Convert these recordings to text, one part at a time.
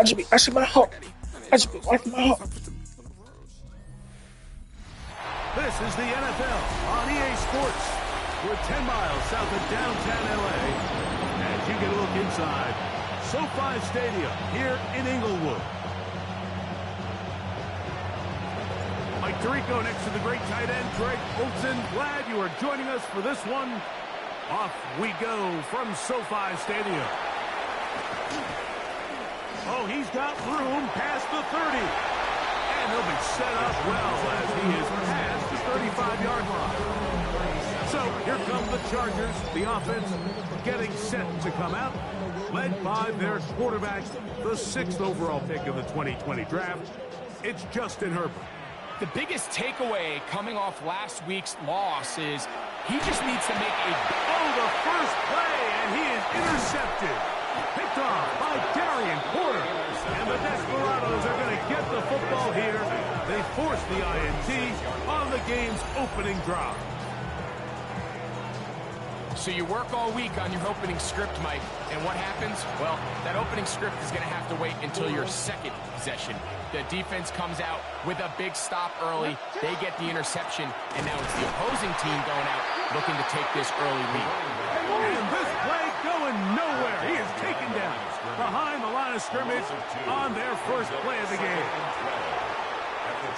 I see my heart. I just be wiping my heart. This is the NFL on EA Sports. We're 10 miles south of downtown LA as you get a look inside SoFi Stadium here in Inglewood. Mike Tirico next to the great tight end Greg Olsen. Glad you are joining us for this one. Off we go from SoFi Stadium. Oh, he's got room past the 30. And he'll be set up well as he is past the 35-yard line. So here come the Chargers. The offense getting set to come out, led by their quarterback, the 6th overall pick of the 2020 draft. It's Justin Herbert. The biggest takeaway coming off last week's loss is he just needs to make a... Oh, the first play, and he is intercepted. Picked off by Darian Porter. And the Desperados are going to get the football here. They force the INT on the game's opening drive. So you work all week on your opening script, Mike, and what happens? Well, that opening script is going to have to wait until your second possession. The defense comes out with a big stop early. They get the interception, and now it's the opposing team going out looking to take this early lead. And this play going nowhere. He is taken down behind the line of scrimmage on their first play of the game.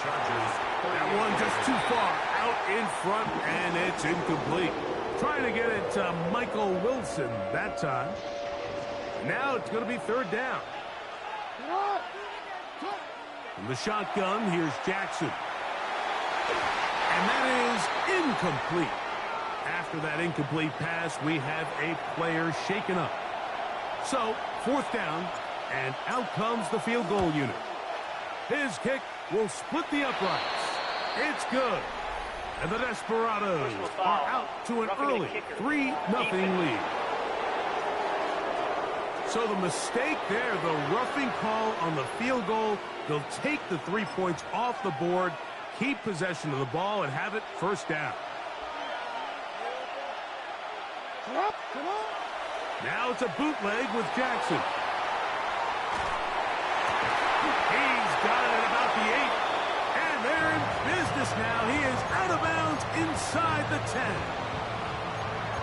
That one just too far out in front, and it's incomplete. Trying to get it to Michael Wilson that time. Now it's going to be third down. From the shotgun, here's Jackson. And that is incomplete. After that incomplete pass, we have a player shaken up. So, fourth down, and out comes the field goal unit. His kick will split the uprights. It's good. And the Desperados are out to an early 3-0 lead. So the mistake there, the roughing call on the field goal, they'll take the 3 points off the board, keep possession of the ball, and have it first down. Now it's a bootleg with Jackson. He's got it at about the 8. And they're in business now. He is out of bounds inside the 10.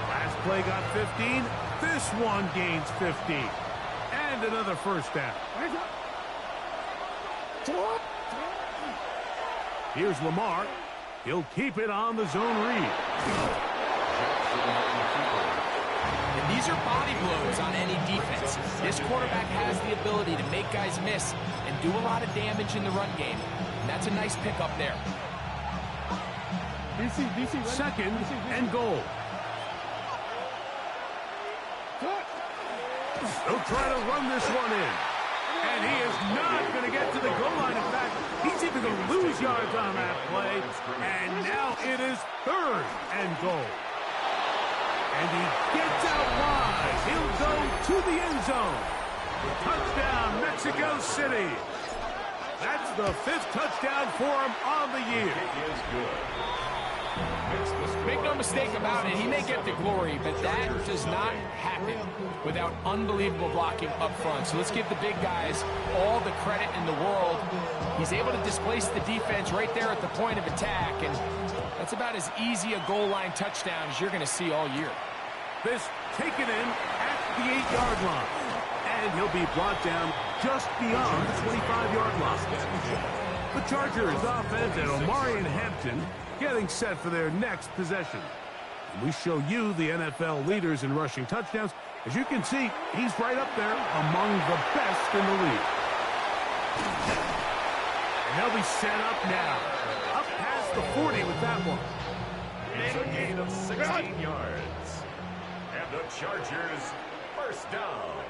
Last play got 15. This one gains 15. And another first down. Here's Lamar. He'll keep it on the zone read. And these are body blows on any defense. This quarterback has the ability to make guys miss and do a lot of damage in the run game. And that's a nice pickup there. Second and goal. He'll try to run this one in. And he is not going to get to the goal line. In fact, he's even going to lose yards on that play. And now it is third and goal. And he gets out wide. He'll go to the end zone. Touchdown, Mexico City. That's the 5th touchdown for him on the year. Make no mistake about it, he may get the glory, but that does not happen without unbelievable blocking up front. So let's give the big guys all the credit in the world. He's able to displace the defense right there at the point of attack, and that's about as easy a goal line touchdown as you're going to see all year. This taken in at the 8-yard line. And he'll be brought down just beyond the 25-yard line. The Chargers offense and Omarion Hampton getting set for their next possession. And we show you the NFL leaders in rushing touchdowns. As you can see, he's right up there among the best in the league. And they'll be set up now. Up past the 40 with that one. It's a gain of 16 yards. And the Chargers first down.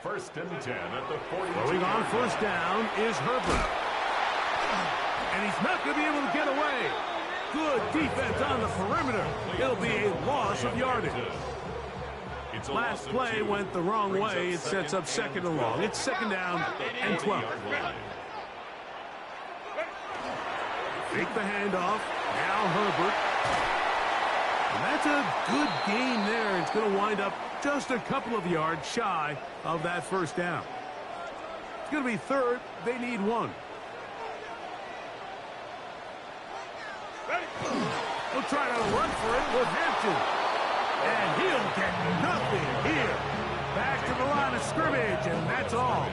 First and 10 at the 40. Going on first down is Herbert. And he's not going to be able to get away. Good defense on the perimeter. It'll be a loss of yardage. Last play went the wrong way. It sets up second and long. It's second down and 12. Take the handoff. Now Herbert. And that's a good gain there. It's going to wind up just a couple of yards shy of that first down. It's going to be third. They need one. He'll try to run for it with Hampton. And he'll get nothing here. Back to the line of scrimmage, and that's all.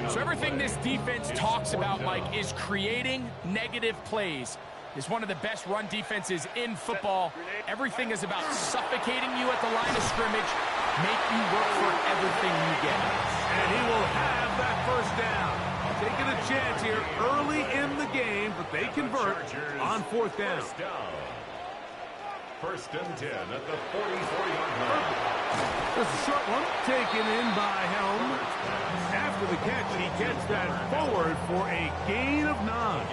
So everything this defense talks about, Mike, is creating negative plays. It's one of the best run defenses in football. Everything is about suffocating you at the line of scrimmage, make you work for everything you get. And he will have that first down. Taking a chance here early in the game, but they convert on fourth down. First and 10 at the 44-yard line. There's a short one taken in by Helm. After the catch, he gets that forward for a gain of 9.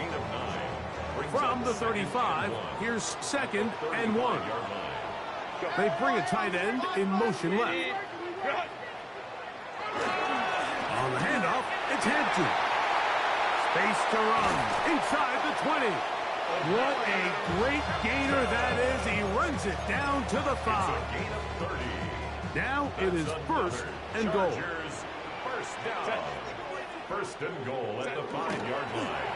From the 35, here's second and 1. They bring a tight end in motion left. On the handoff, it's Hampton. Space to run inside the 20. What a great gainer that is. He runs it down to the 5. Now it is first and goal. First down. First and goal at the 5-yard line.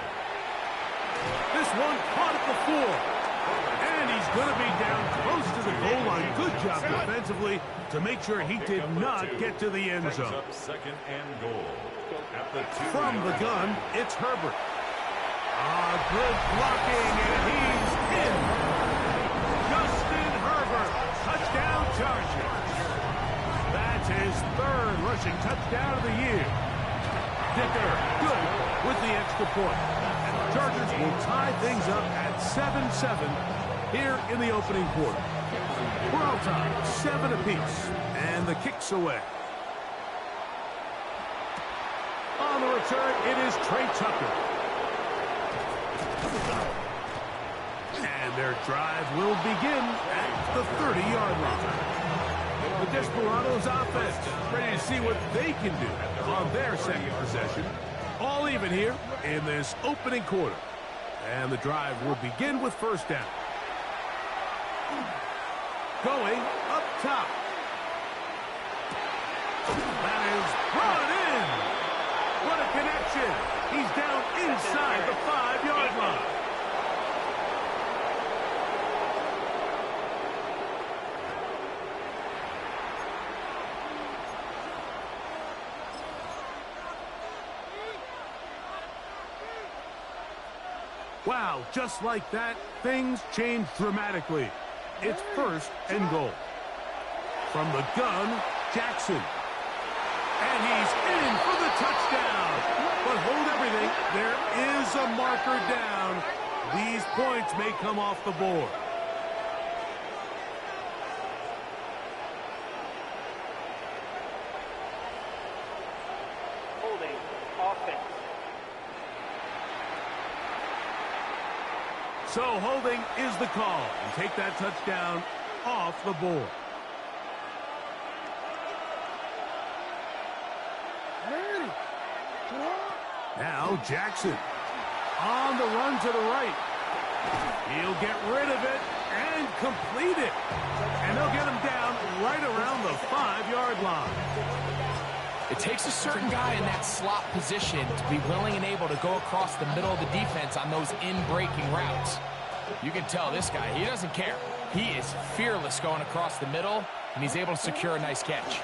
This one caught at the 4. And he's going to be down close to the goal line. Good job defensively to make sure he did not get to the end zone. Second and goal. At the 2. From the gun, it's Herbert. Good blocking, and he's in. Justin Herbert, touchdown Chargers. That's his third rushing touchdown of the year. Dicker, good with the extra point. And the Chargers will tie things up at 7-7 here in the opening quarter. We're all tied, 7 apiece, and the kick's away. On the return, it is Trey Tucker. And their drive will begin at the 30-yard line. The Desperados offense ready to see what they can do on their second possession. All even here in this opening quarter. And the drive will begin with first down. Going up top. That is brought in. What a connection. He's down inside the 5-yard line. Wow, just like that, things change dramatically. It's first and goal. From the gun, Jackson. And he's in for the touchdown. But hold everything, there is a marker down. These points may come off the board. Holding offense. So holding is the call. And take that touchdown off the board. Now Jackson on the run to the right. He'll get rid of it and complete it. And they'll get him down right around the 5-yard line. It takes a certain guy in that slot position to be willing and able to go across the middle of the defense on those in-breaking routes. You can tell this guy, he doesn't care. He is fearless going across the middle, and he's able to secure a nice catch.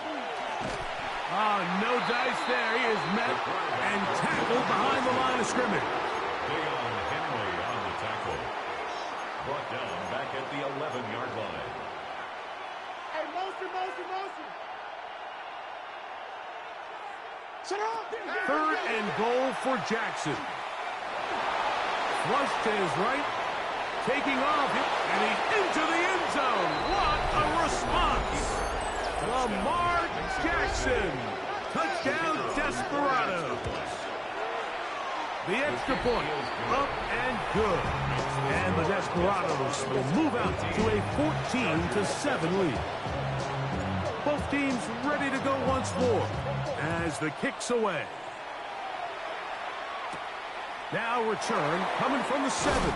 Oh, no dice there. He is met and tackled behind the line of scrimmage. Deion Henley on the tackle. Brought down back at the 11-yard line. Hey, motion. Shut up! Third and goal for Jackson. Flush to his right. Taking off, and he's into the end zone. What a response! Lamar Jackson. Touchdown, Desperados. The extra point, up and good. And the Desperados will move out to a 14-7 lead. Both teams ready to go once more as the kick's away. Now return coming from the 7.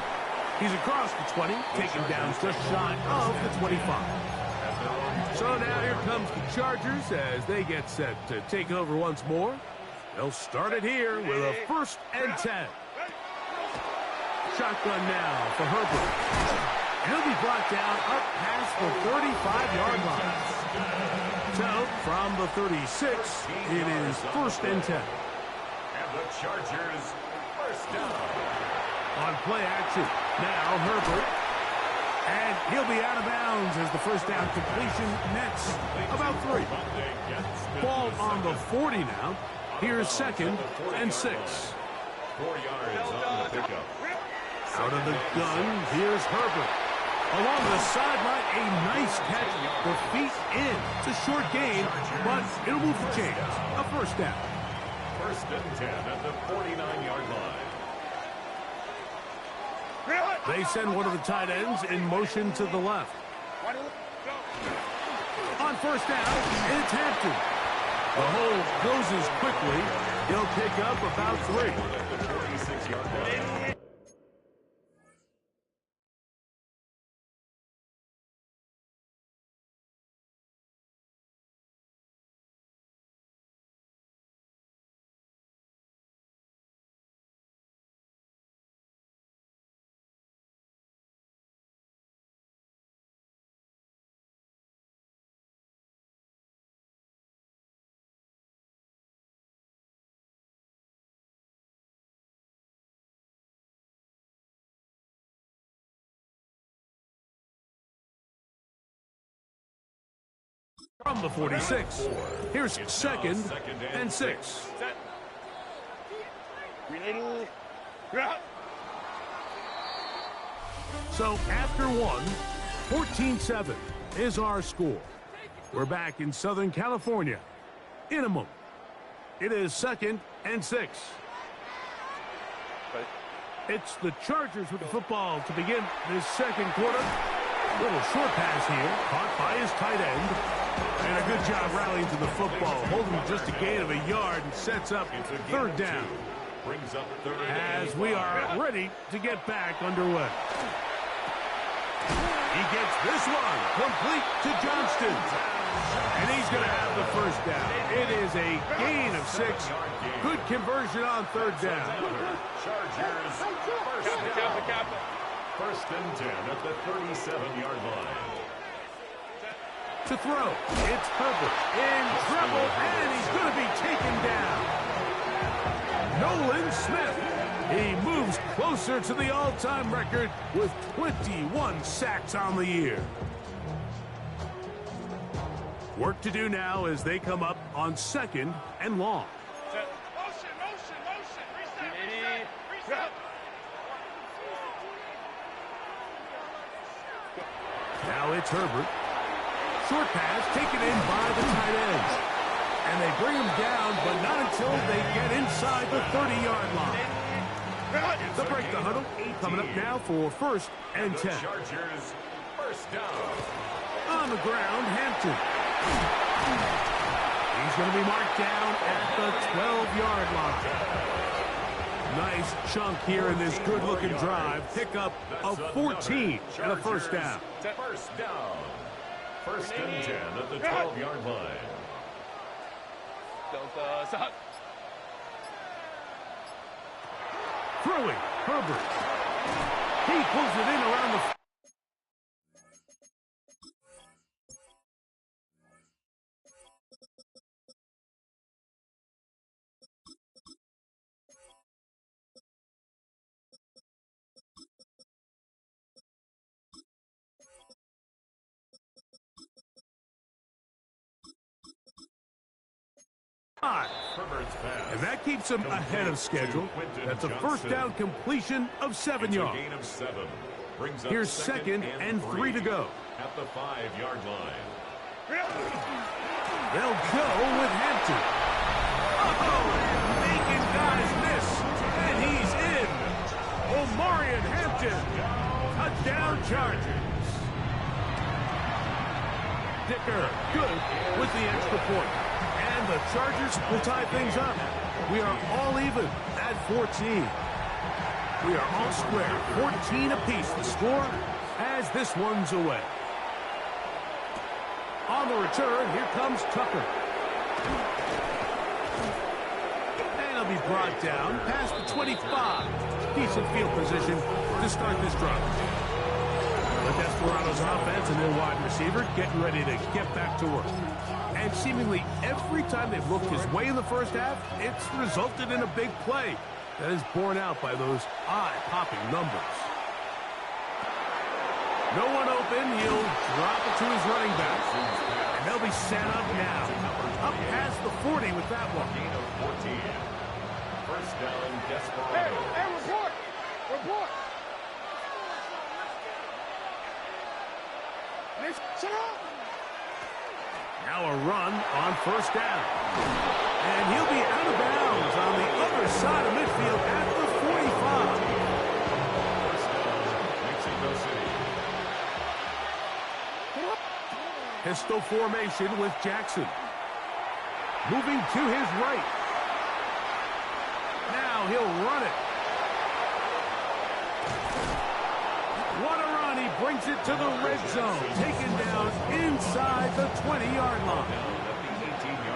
He's across the 20, taken down just shy of the 25. So now here comes the Chargers as they get set to take over once more. They'll start it here with a 1st and 10. Shotgun now for Herbert. He'll be brought down up past the 35-yard line. So, from the 36, it is 1st and 10. And the Chargers, 1st down. On play action, now Herbert. And he'll be out of bounds as the 1st down completion nets about 3. Ball on the 40 now. Here's 2nd and 6. 4 yards on the pickup. Out of the gun, here's Herbert. Along the sideline, a nice catch. The feet in. It's a short gain, but it'll move the chains. A 1st down. 1st and 10 at the 49-yard line. They send one of the tight ends in motion to the left. On 1st down, it's Hampton. The hole closes quickly. He'll pick up about 3. At the 46-yard line. From the 46, here's 2nd and 6. So after 1, 14-7 is our score. We're back in Southern California in a moment. It is 2nd and 6. It's the Chargers with the football to begin this 2nd quarter. Little short pass here, caught by his tight end. And a good job rallying to the football, holding just a gain of a yard and sets up 3rd down. Brings up 3rd as we are ready to get back underway. He gets this one complete to Johnston. And he's going to have the 1st down. It is a gain of 6. Good conversion on 3rd down. Chargers, 1st down. 1st and 10 at the 37-yard line. To throw, it's Herbert in trouble, and he's going to be taken down. Nolan Smith. He moves closer to the all-time record with 21 sacks on the year. Work to do now as they come up on 2nd and long. Now it's Herbert. Short pass taken in by the tight ends. And they bring him down, but not until they get inside the 30-yard line. They'll break the huddle. Coming up now for 1st and 10. Chargers, 1st down. On the ground, Hampton. He's going to be marked down at the 12-yard line. Nice chunk here in this good-looking drive. Pickup of 14 and a 1st down. 1st down. 1st and 10 at the 12-yard line. Throwing, Herbert. He pulls it in around the... And that keeps him ahead of schedule. That's a 1st down completion of 7 yards. Here's 2nd and 3 to go. At the 5-yard line. They'll go with Hampton. Making guys miss. And he's in. Omarion Hampton. Touchdown Chargers. Dicker good with the extra point. And the Chargers will tie things up. We are all even at 14. We are all square, 14 apiece. The score as this one's away. On the return, here comes Tucker. be brought down past the 25. Decent field position to start this drive. The Desperados offense and their wide receiver getting ready to get back to work. And seemingly every time they've looked his way in the first half, it's resulted in a big play that is borne out by those eye-popping numbers. No one open. He'll drop it to his running back. And they'll be set up now. Up past the 40 with that one. Gain of 14. First down, Hey, Desperado. hey, report! Report! Let's shut up! Now a run on first down. And he'll be out of bounds on the other side of midfield at the 45. First down, Mexico City. Pistol formation with Jackson. Moving to his right. Now he'll run it. What a run. He brings it to the red zone. Taken down inside the 20-yard line.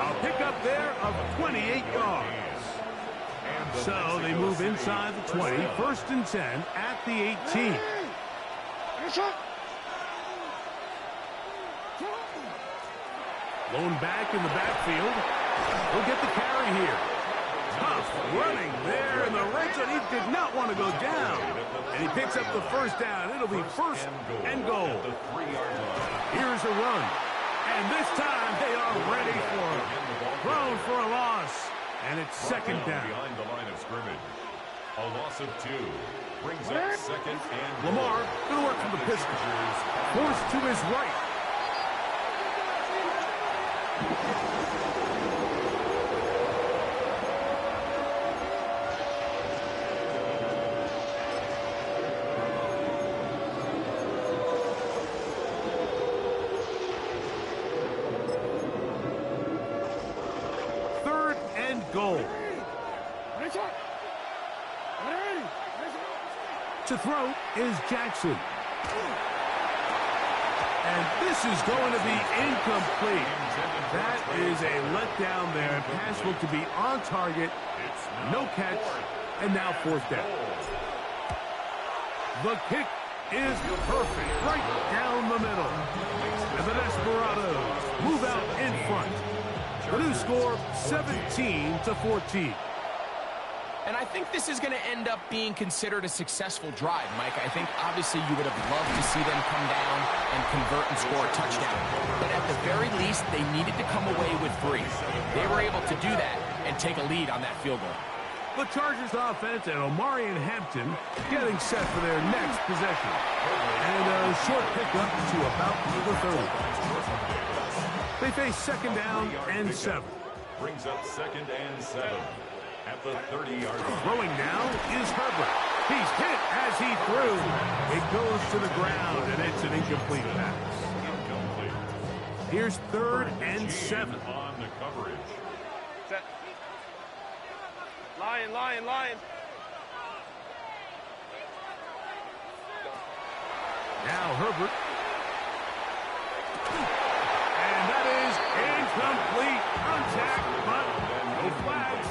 A pickup there of 28 yards. So they move inside the 20. First and 10 at the 18. Lone back in the backfield. He'll get the carry here. Tough running there in the red zone. He did not want to go down. And he picks up the first down. It'll be first and goal. Here's a run. And this time they are ready for it. Thrown for a loss. And it's second down. Behind the line of scrimmage. A loss of 2. Brings up second and Lamar going to work from the pistol. Forced to his right. Third and goal. To throw is Jackson. And this is going to be incomplete. That is a letdown there. Pass looked to be on target. No catch. And now fourth down. The kick is perfect. Right down the middle. And the Desperados move out in front. The new score, 17-14. And I think this is going to end up being considered a successful drive, Mike. I think obviously you would have loved to see them come down and convert and score a touchdown. But at the very least, they needed to come away with 3. They were able to do that and take a lead on that field goal. The Chargers offense and Omarion Hampton getting set for their next possession. And a short pickup to about the 30. They face second down and 7. Brings up second and 7. At the 30-yard line. Throwing now is Herbert. He's hit as he threw. It goes to the ground, and it's an incomplete pass. Incomplete. Here's third and 7. On the coverage. Set. Lion, lion, lion. Now Herbert. And that is incomplete. Contact, but no flags.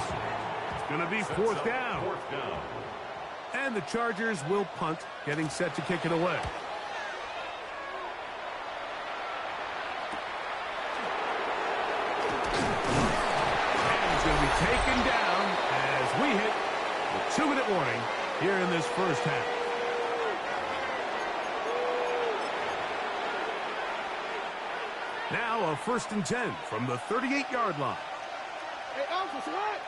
Going to be fourth down. And the Chargers will punt, getting set to kick it away. And he's going to be taken down as we hit the 2-minute warning here in this first half. Now a first and 10 from the 38-yard line. Hey, Alpha, what?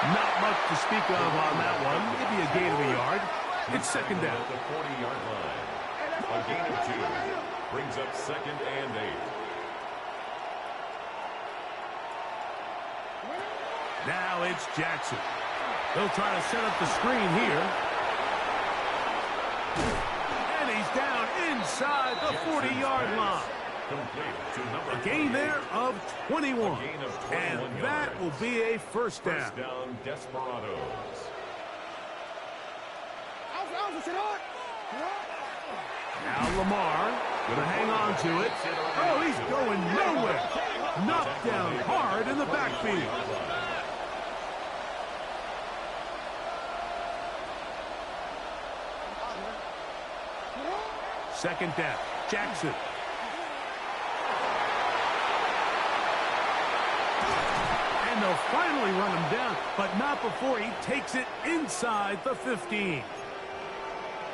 Not much to speak of on that one. Maybe a gain of a yard. It's second down. At the 40-yard line. A gain of 2. Brings up second and 8. Now it's Jackson. They'll try to set up the screen here. And he's down inside the 40-yard line. A gain there of 21. And that will be a first down. First down, Desperados. Alpha, sit on. Now Lamar going to hang on to it. Oh, he's going nowhere. Knocked down hard in the backfield. Second down, Jackson. And they'll finally run him down, but not before he takes it inside the 15.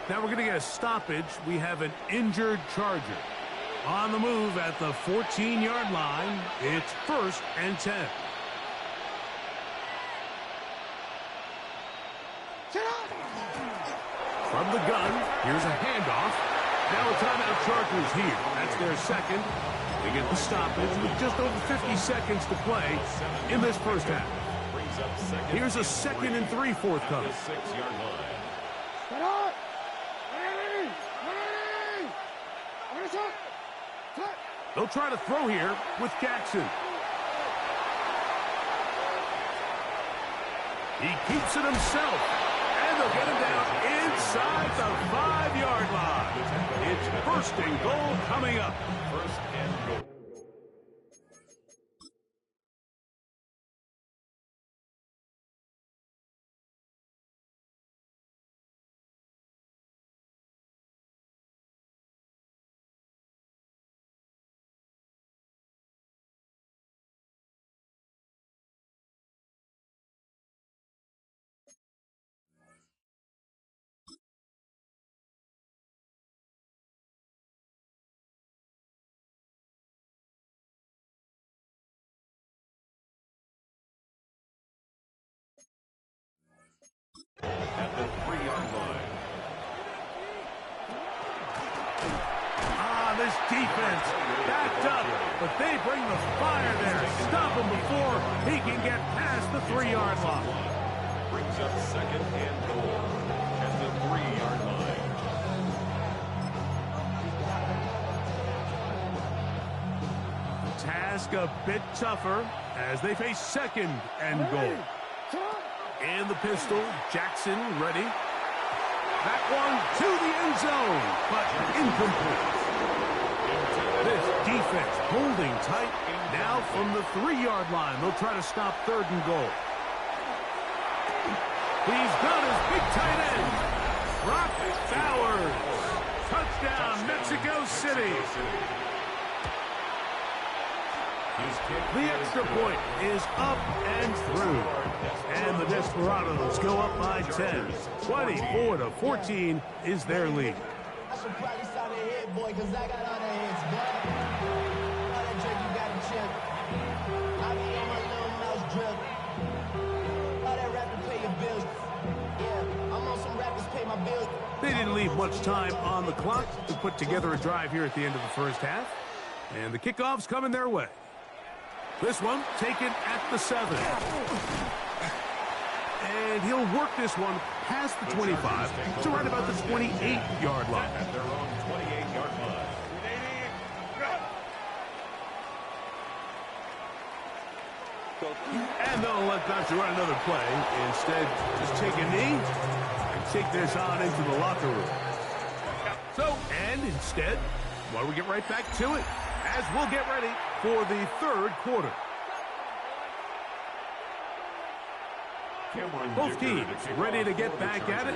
Now we're going to get a stoppage. We have an injured Charger. On the move at the 14-yard line, it's 1st and 10. From the gun, here's a handoff. Now a timeout Chargers here. That's their second. They get the stoppage with just over 50 seconds to play in this first half. Here's a 2nd and 3 forthcoming. They'll try to throw here with Jackson. He keeps it himself. And they'll get him down inside the 5-yard line. It's 1st and goal coming up. 1st and goal. At the 3-yard line. This defense backed up, but they bring the fire there. Stop him before he can get past the 3-yard line. Brings up 2nd and goal at the 3-yard line. Task a bit tougher as they face 2nd and goal. And the pistol, Jackson ready. That one to the end zone, but incomplete. This defense holding tight. Now from the 3-yard line, they'll try to stop 3rd and goal. He's got his big tight end, Brock Bowers. Touchdown, Mexico City. The extra point is up and through. And the Desperados go up by 10. 24-14 is their lead. I should probably start a head boy, cause I got all the heads, boy. All that drink you got to chip. I be on my little mouse drip. All that rapping pay your bills. Yeah, I'm on some rappers pay my bills. They didn't leave much time on the clock to put together a drive here at the end of the first half. And the kickoff's coming their way. This one taken at the 7. And he'll work this one past the 25 to right about the 28-yard line. At their own 28-yard line. And they'll let Dodger run another play. Instead, just take a knee and take this on into the locker room. So, and instead, why don't we get right back to it as we'll get ready for the 3rd quarter. Both teams ready to get back at it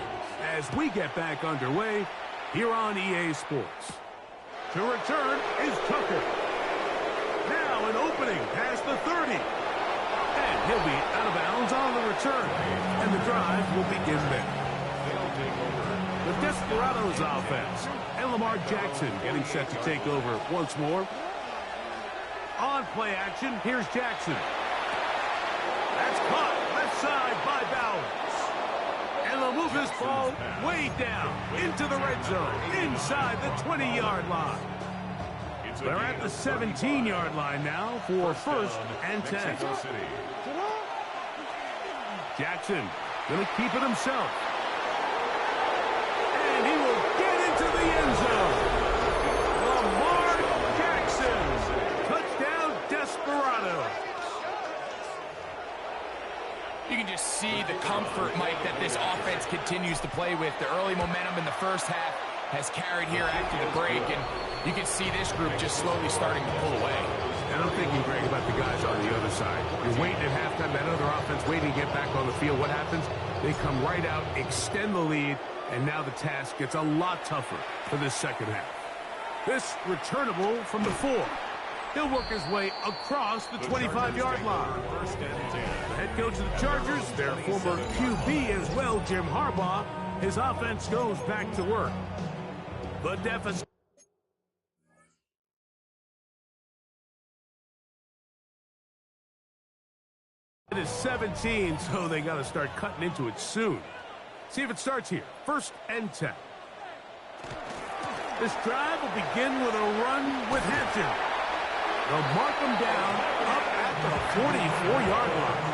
as we get back underway here on EA Sports. To return is Tucker. Now an opening past the 30. And he'll be out of bounds on the return. And the drive will begin there. The Desperados offense and Lamar Jackson getting set to take over once more. On play action, here's Jackson. That's caught left side by Bowers. And they'll move this ball way down into the red zone, inside the 20-yard line. They're at the 17-yard line now for 1st and 10. Jackson going to keep it himself. And he will get into the end zone. Lamar Jackson. Touchdown, Desperados. You can just see the comfort, Mike, that this offense continues to play with. The early momentum in the first half has carried here after the break, and you can see this group just slowly starting to pull away. And I'm thinking, Greg, about the guys on the other side. You're waiting at halftime, that other offense waiting to get back on the field. What happens? They come right out, extend the lead, and now the task gets a lot tougher for this second half. This returnable from the 4. He'll work his way across the 25-yard line. The head coach of the Chargers, their former QB as well, Jim Harbaugh, his offense goes back to work. The deficit. It is 17, so they got to start cutting into it soon. See if it starts here. 1st and 10. This drive will begin with a run with Hampton. They'll mark him down up at the 44-yard line.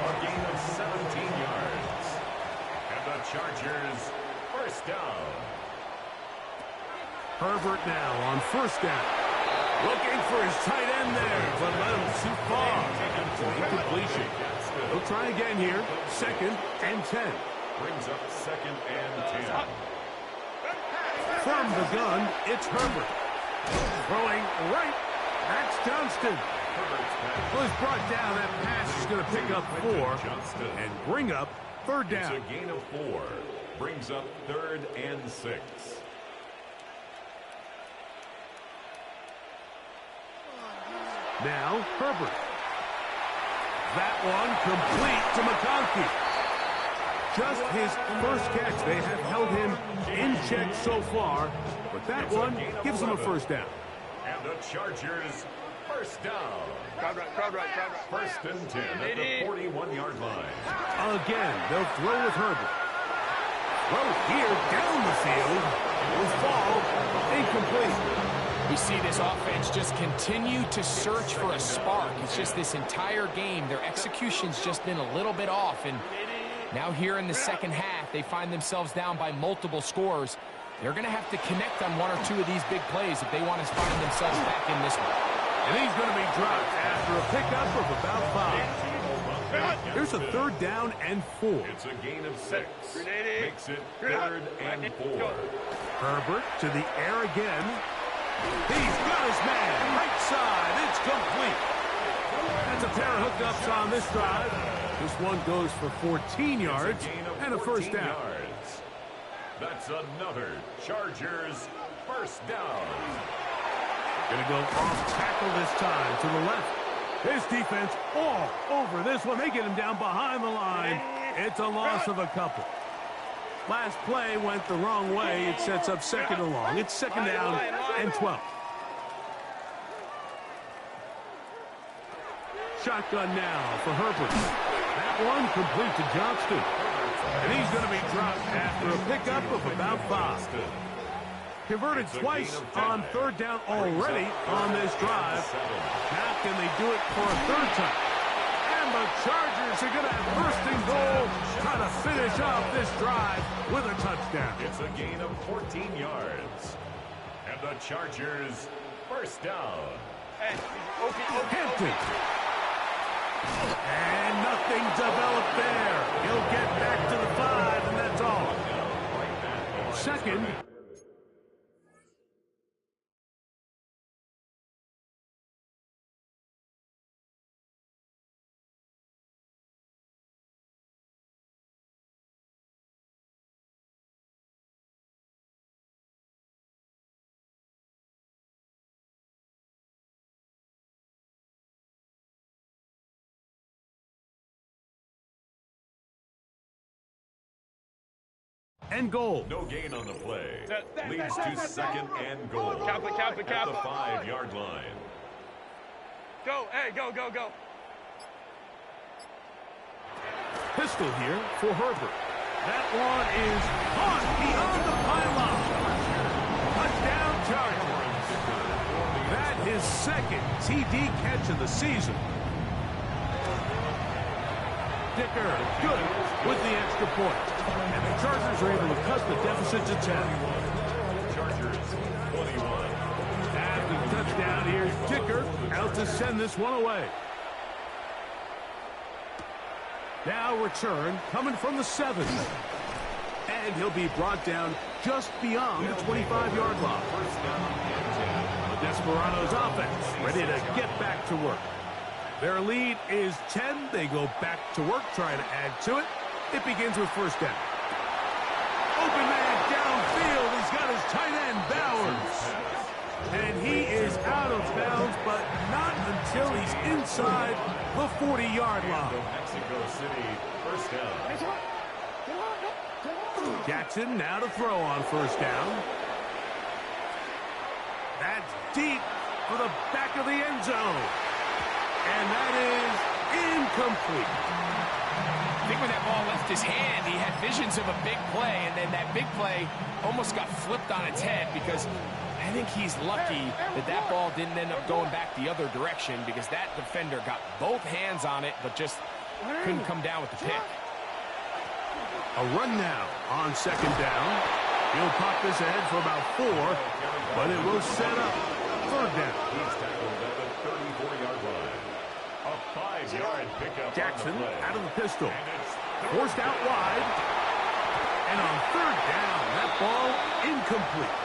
A gain of 17 yards. And the Chargers, 1st down. Herbert now on 1st down. Looking for his tight end there, but let him too far. Incompletion. He'll try again here. 2nd and 10. Brings up 2nd and 10. From the gun, it's Herbert. Throwing right. That's Johnston. Well, he's brought down. That pass is going to pick up 4 and bring up 3rd down. It's a gain of 4. Brings up 3rd and 6. Now, Herbert. That one complete to McConkey. Just his first catch. They have held him in check so far, but that one gives him a 1st down. And the Chargers, 1st down. Crowd right. 1st and 10 at the 41-yard line. Again, they'll throw with Herbert. Throw here down the field. Will fall incomplete. We see this offense just continue to search for a spark. It's just this entire game, their execution's just been a little bit off. And now here in the second half, they find themselves down by multiple scores. They're going to have to connect on 1 or 2 of these big plays if they want to find themselves back in this one. And he's going to be dropped after a pickup of about 5. Here's a 3rd down and 4. It's a gain of 6. Makes it 3rd and 4. Herbert to the air again. He's got his man. Right side. It's complete. That's a pair of hookups on this drive. This one goes for 14 yards and a 1st down. That's another Chargers 1st down. Going to go off tackle this time to the left. His defense all over this one. They get him down behind the line. It's a loss of a couple. Last play went the wrong way. It sets up 2nd and long. It's 2nd down and 12. Shotgun now for Herbert. That one complete to Johnston. And he's going to be dropped after a pickup of about 5. Converted twice on 3rd down already on this drive. Now can they do it for a 3rd time? And the Chargers are going to have 1st and goal, trying to finish off this drive with a touchdown. It's a gain of 14 yards. And the Chargers 1st down. Hampton. And nothing developed there. He'll get back to the 5, and that's all. 2nd. And goal. No gain on the play. Leads to 2nd and goal. Cap it. At the 5-yard line. Go, hey, go. Pistol here for Herbert. That one is caught beyond the pylon. Touchdown Chargers. That is 2nd TD catch of the season. Dicker, good with the extra point. And the Chargers are able to cut the deficit to 10. Chargers 21. After the touchdown, here's Dicker out to send this one away. Now return coming from the 7. and he'll be brought down just beyond the 25-yard line. The Desperados offense ready to get back to work. Their lead is 10. They go back to work, trying to add to it. It begins with first down. Open man downfield. He's got his tight end, Bowers. And he is out of bounds, but not until he's inside the 40-yard line. Mexico City, first down. Jackson now to throw on first down. That's deep for the back of the end zone. And that is incomplete. I think when that ball left his hand, he had visions of a big play, and then that big play almost got flipped on its head because I think he's lucky that that ball didn't end up going back the other direction because that defender got both hands on it but just couldn't come down with the pick. A run now on second down. He'll pop this ahead for about 4, but it will set up third down. He's tackled at the 34-yard line. A 5-yard pickup. Jackson out of the pistol. Forced out wide. And on third down, that ball incomplete.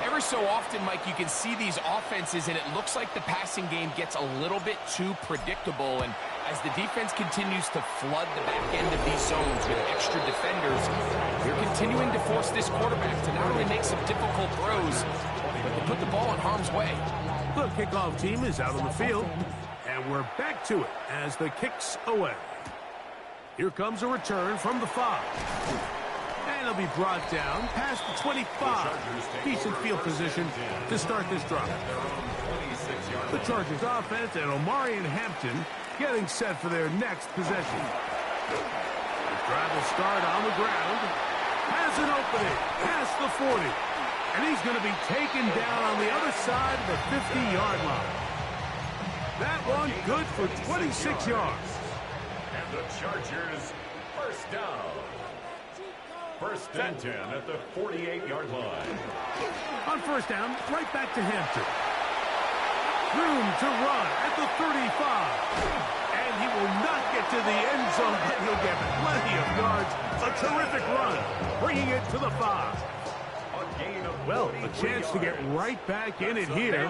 Every so often, Mike, you can see these offenses, and it looks like the passing game gets a little bit too predictable. And as the defense continues to flood the back end of these zones with extra defenders, they're continuing to force this quarterback to not only make some difficult throws, but to put the ball in harm's way. The kickoff team is out on the field, and we're back to it as the kick's away. Here comes a return from the 5. And he'll be brought down past the 25. Decent field position to start this drive. The Chargers offense and Omarion Hampton getting set for their next possession. The drive will start on the ground. Has an opening past the 40. And he's going to be taken down on the other side of the 50-yard line. That one good for 26 yards. And the Chargers first down. First and 10 at the 48-yard line. On first down, right back to Hampton. Room to run at the 35. And he will not get to the end zone, but he'll get plenty of yards. A terrific run, bringing it to the 5. Well, a chance to get right back in it here.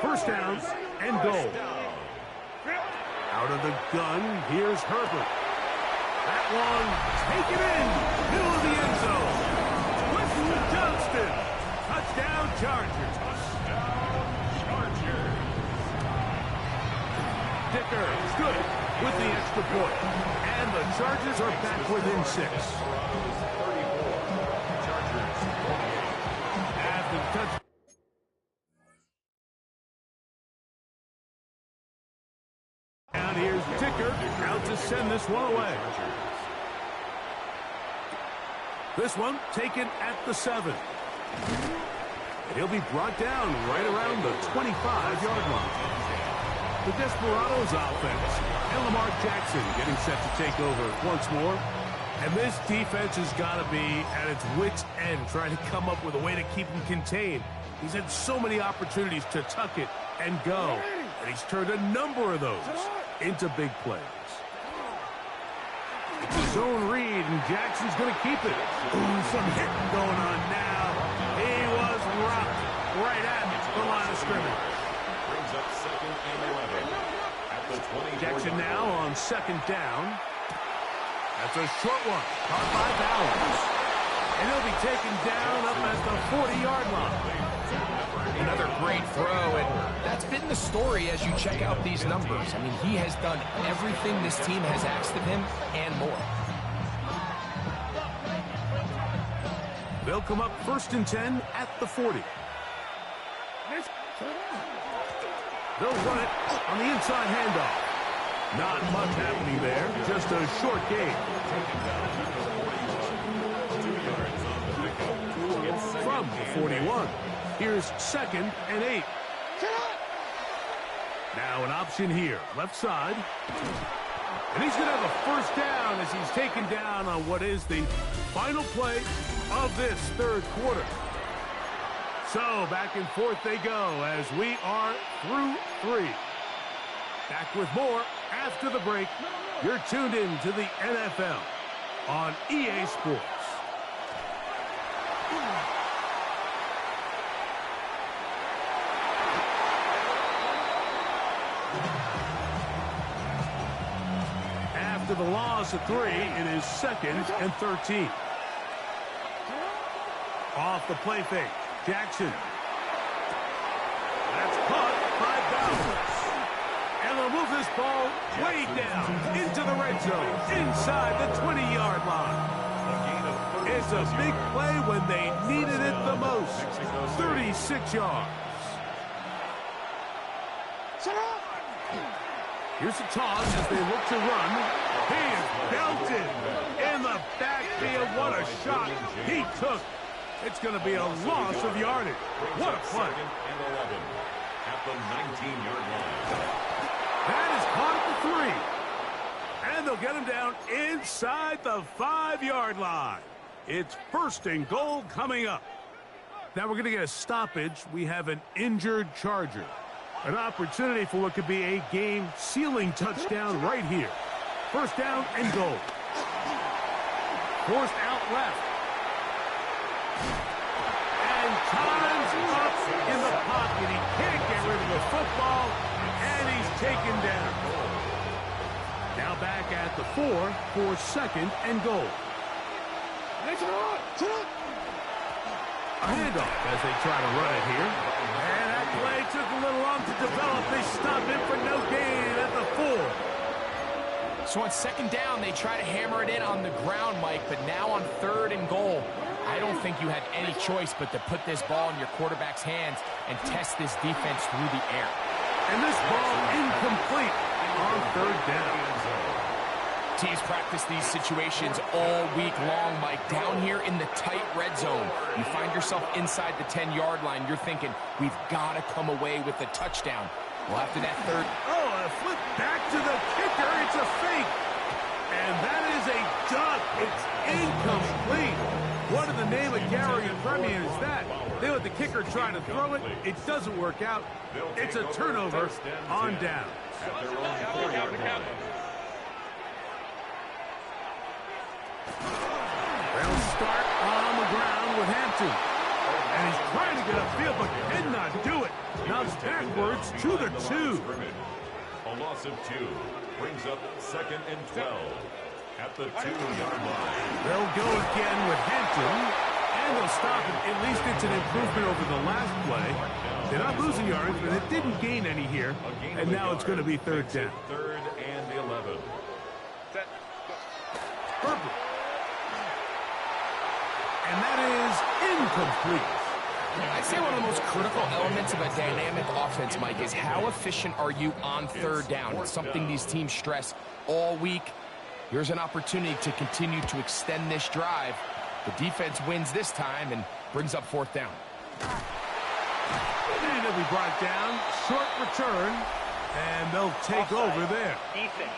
First down and goal. Out of the gun, here's Herbert. That one taken in, middle of the end zone. Quentin Johnston, touchdown Chargers. Dicker is good with the extra point. And the Chargers are back within 6. After the touch. And here's Dicker out to send this one away. This one taken at the 7. He'll be brought down right around the 25-yard line. The Desperados offense and Lamar Jackson getting set to take over once more. And this defense has got to be at its wits' end trying to come up with a way to keep him contained. He's had so many opportunities to tuck it and go. And he's turned a number of those into big plays. It's a zone read, and Jackson's going to keep it. Ooh, some hitting going on now. He was rocked right at the line of scrimmage. Brings up second and 11 at the 24. Jackson now on second down. That's a short one, caught by Bowers. And he'll be taken down up at the 40-yard line. Another great throw, and that's been the story as you check out these numbers. I mean, he has done everything this team has asked of him and more. They'll come up first and 10 at the 40. They'll run it on the inside handoff. Not much happening there, just a short gain. From the 41, here's second and 8. Now an option here, left side. And he's going to have a first down as he's taken down on what is the final play of this third quarter. So back and forth they go as we are through 3. Back with more after the break. You're tuned in to the NFL on EA Sports. the loss of 3, it is 2nd and 13. Off the play fake. Jackson. That's caught by Bowers. And they'll move this ball way down into the red zone, inside the 20-yard line. It's a big play when they needed it the most. 36 yards. Here's the toss as they look to run. He is belted in the backfield. What a shot he took. It's going to be a loss of yardage. What a play. At the 19-yard line. That is caught at the 3. And they'll get him down inside the 5-yard line. It's 1st and goal coming up. Now we're going to get a stoppage. We have an injured Charger. An opportunity for what could be a game-sealing touchdown right here. 1st down and goal. Forced out left. And time's up in the pocket. He can't get rid of the football, and he's taken down. Now back at the 4 for 2nd and goal. A handoff as they try to run it here. And that play took a little long to develop. They stop him for no gain at the 4. So on 2nd down, they try to hammer it in on the ground, Mike, but now on 3rd and goal, I don't think you had any choice but to put this ball in your quarterback's hands and test this defense through the air. And this ball incomplete on 3rd down. Teams practice these situations all week long, Mike. Down here in the tight red zone, you find yourself inside the 10-yard line. You're thinking, we've got to come away with a touchdown. Well, after that 3rd... Oh, a flip back to the kicker. It's a fake. And that is a duck. It's incomplete. What in the name of Gary and Premian is that? They let the kicker try to throw it. It doesn't work out. It's a turnover on down. They'll start on the ground with Hampton. And he's trying to get upfield, but cannot do it. Now it's backwards to the 2. A loss of 2 brings up 2nd and 12 at the 2-yard line. They'll go again with Hampton, and they'll stop it. At least it's an improvement over the last play. They're not losing yards, but it didn't gain any here. And now it's going to be 3rd down. 3rd and 11. Purple. And that is incomplete. I'd say one of the most critical elements of a dynamic offense, Mike, is how efficient are you on 3rd down? It's something these teams stress all week. Here's an opportunity to continue to extend this drive. The defense wins this time and brings up 4th down. And it'll be brought down. Short return. And they'll take over there. Defense.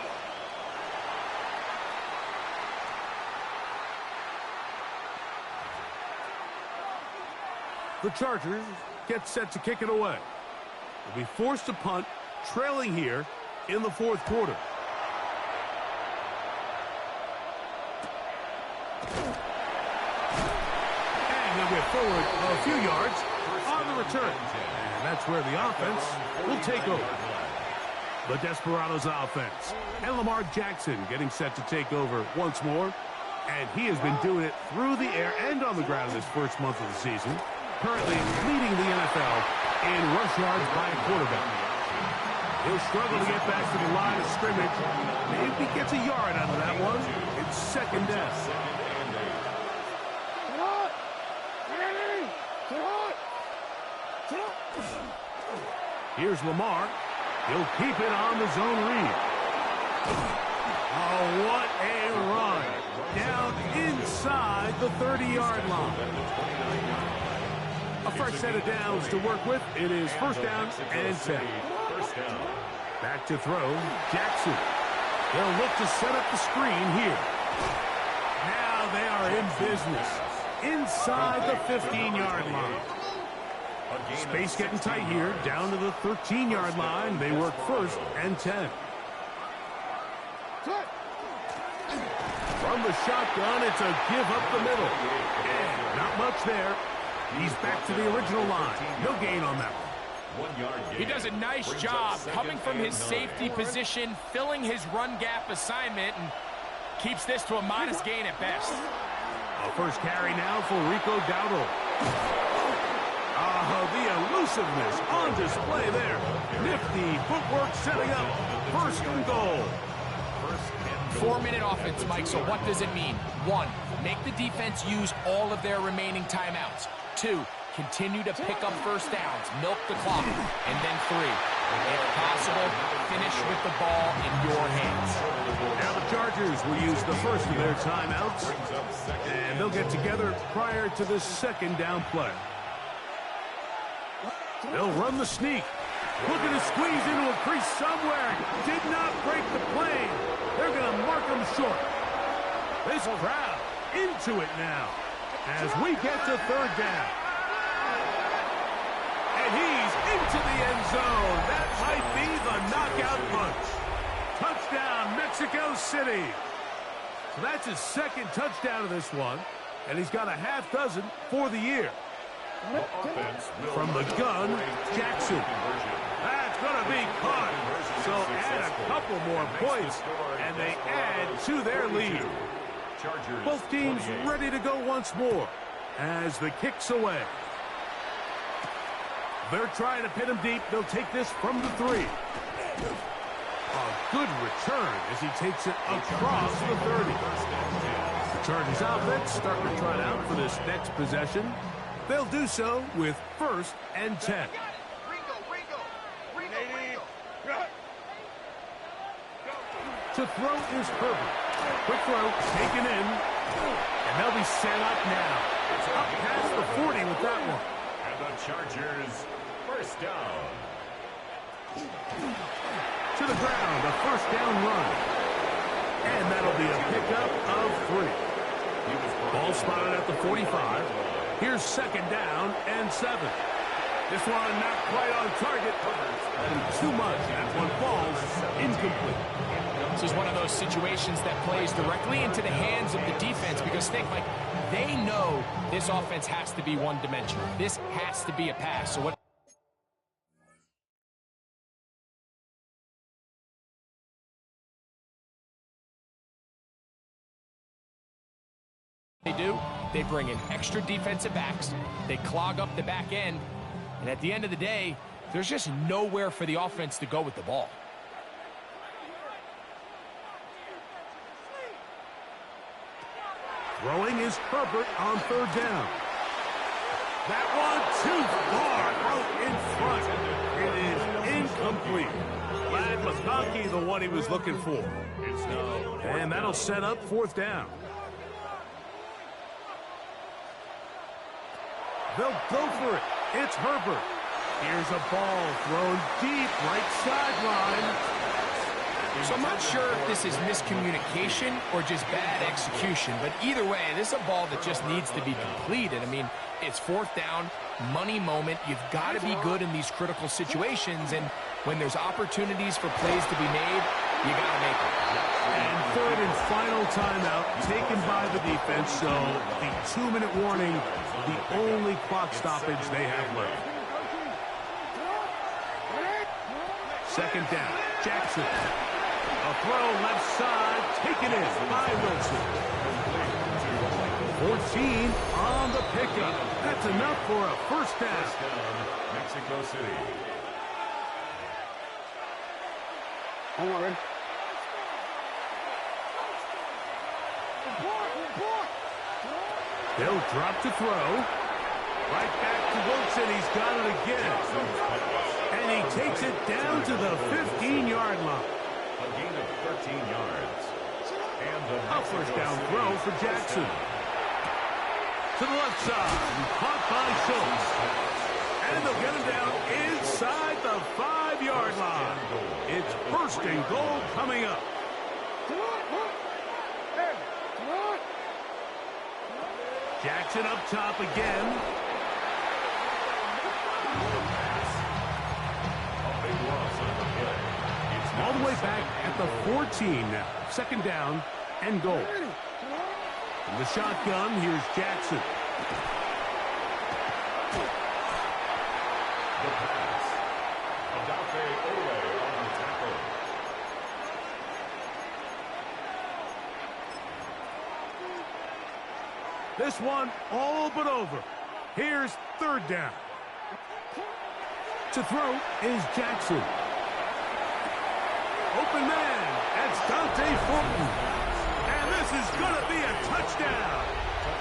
The Chargers get set to kick it away. They'll be forced to punt, trailing here in the 4th quarter. And they'll get forward a few yards on the return. And that's where the offense will take over. The Desperados offense. And Lamar Jackson getting set to take over once more. And he has been doing it through the air and on the ground this first month of the season. Currently leading the NFL in rush yards by a quarterback. He'll struggle to get back to the line of scrimmage. Maybe he gets a yard out of that one. It's 2nd down. Here's Lamar. He'll keep it on the zone read. Oh, what a run. Down inside the 30-yard line. A fresh set of downs to work with. It is 1st down and 10. Back to throw. Jackson. They'll look to set up the screen here. Now they are in business. Inside the 15-yard line. Space getting tight here. Down to the 13-yard line. They work 1st and 10. From the shotgun, it's a give up the middle. And not much there. He's back to the original line. No gain on that one. 1 yard gain. He does a nice job coming from his safety position, filling his run gap assignment, and Keeps this to a modest gain at best. A first carry now for Rico Dowdle. The elusiveness on display there. Nifty footwork setting up first and goal. 4-minute offense, Mike, so what does it mean? 1, make the defense use all of their remaining timeouts. 2, continue to pick up first downs, milk the clock. And then 3, if possible, finish with the ball in your hands. Now the Chargers will use the first of their timeouts, and they'll get together prior to the second down play. They'll run the sneak. Looking to squeeze into a crease somewhere. Did not break the plane. They're going to mark him short. This crowd into it now as we get to third down. And he's into the end zone. That might be the knockout punch. Touchdown, Mexico City. So that's his second touchdown of this one, and he's got a half dozen for the year. From the gun, Jackson. That's going to be caught. So add a couple more points, and they add to their lead. Both teams ready to go once more as the kick's away. They're trying to pin him deep. They'll take this from the 3. A good return as he takes it across the 30. The Chargers offense starting to trot out for this next possession. They'll do so with 1st and 10. To throw is Herbert. Quick throw, taken in, and they'll be set up now. It's up past the 40 with that one. And the Chargers, first down. To the ground, a first down run. And that'll be a pickup of 3. Ball spotted at the 45. Here's second down and 7. This one not quite on target. And too much. That one falls incomplete. This is one of those situations that plays directly into the hands of the defense because, think, Mike, they know this offense has to be one-dimensional. This has to be a pass. So what they do, they bring in extra defensive backs, they clog up the back end, and at the end of the day, there's just nowhere for the offense to go with the ball. Throwing is Herbert on third down. That one too far out in front. It is incomplete. Ladd McConkey, the one he was looking for. And that'll set up 4th down. They'll go for it. It's Herbert. Here's a ball thrown deep right sideline. So I'm not sure if this is miscommunication or just bad execution, but either way, this is a ball that just needs to be completed. I mean, it's 4th down, money moment. You've got to be good in these critical situations, and when there's opportunities for plays to be made, you got to make them. And 3rd and final timeout taken by the defense, so the 2-minute warning, the only clock stoppage they have left. Second down, Jackson. A throw left side, taken in by Wilson. 14 on the pickup. That's enough for a first down. Mexico City. Hold on, ready? They'll drop to throw. Right back to Wilson. He's got it again. And he takes it down to the 15-yard line. A gain of 13 yards. And A first down throw for Jackson. To the left side. Caught by Schultz. And they'll get him down inside the 5-yard line. It's 1st and goal coming up. Jackson up top again. All the way back at the 14 now. 2nd down and goal. In the shotgun, here's Jackson. The pass. Odafe Oweh on the tackle. This one all but over. Here's third down. To throw is Jackson. Open man. That's Dante Fulton. And this is going to be a touchdown.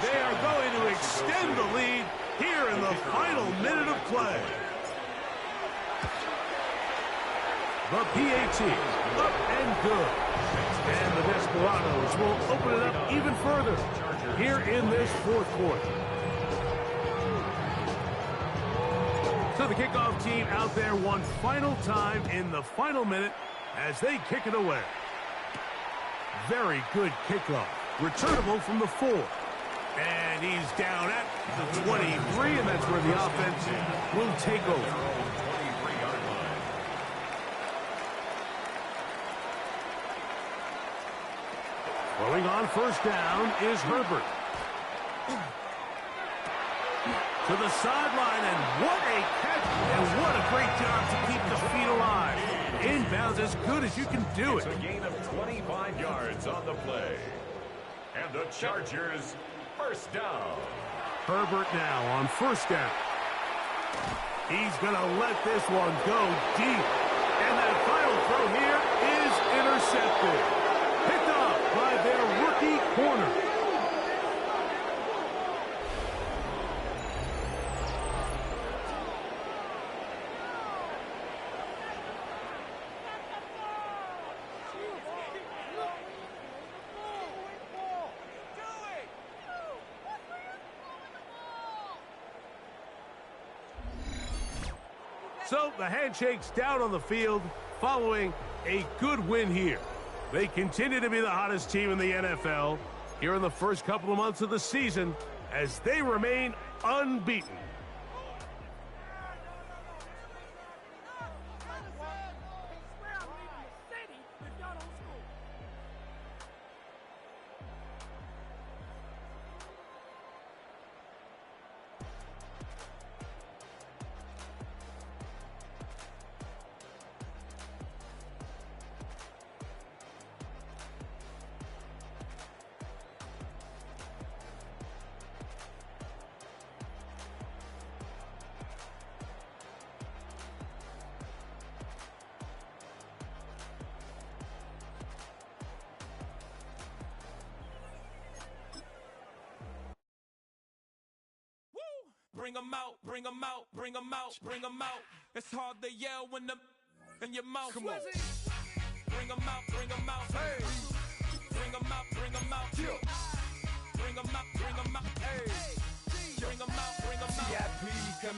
They are going to extend the lead here in the final minute of play. The PAT, up and good. And the Desperados will open it up even further here in this fourth quarter. So the kickoff team out there one final time in the final minute as they kick it away. Very good kickoff. Returnable from the 4. And he's down at the 23, and that's where the offense will take over. Throwing on first down is Herbert. To the sideline, and what a catch, and what a great job to keep the feet alive. Inbounds as good as you can do it. It's a gain of 25 yards on the play. And the Chargers, first down. Herbert now on first down. He's going to let this one go deep. And that final throw here is intercepted. Picked off by their rookie corner. So the Handshake's down on the field following a good win here. They continue to be the hottest team in the NFL here in the first couple of months of the season as they remain unbeaten. Bring 'em out, bring 'em out, bring 'em out, bring 'em out. It's hard to yell when in your mouth. Come on.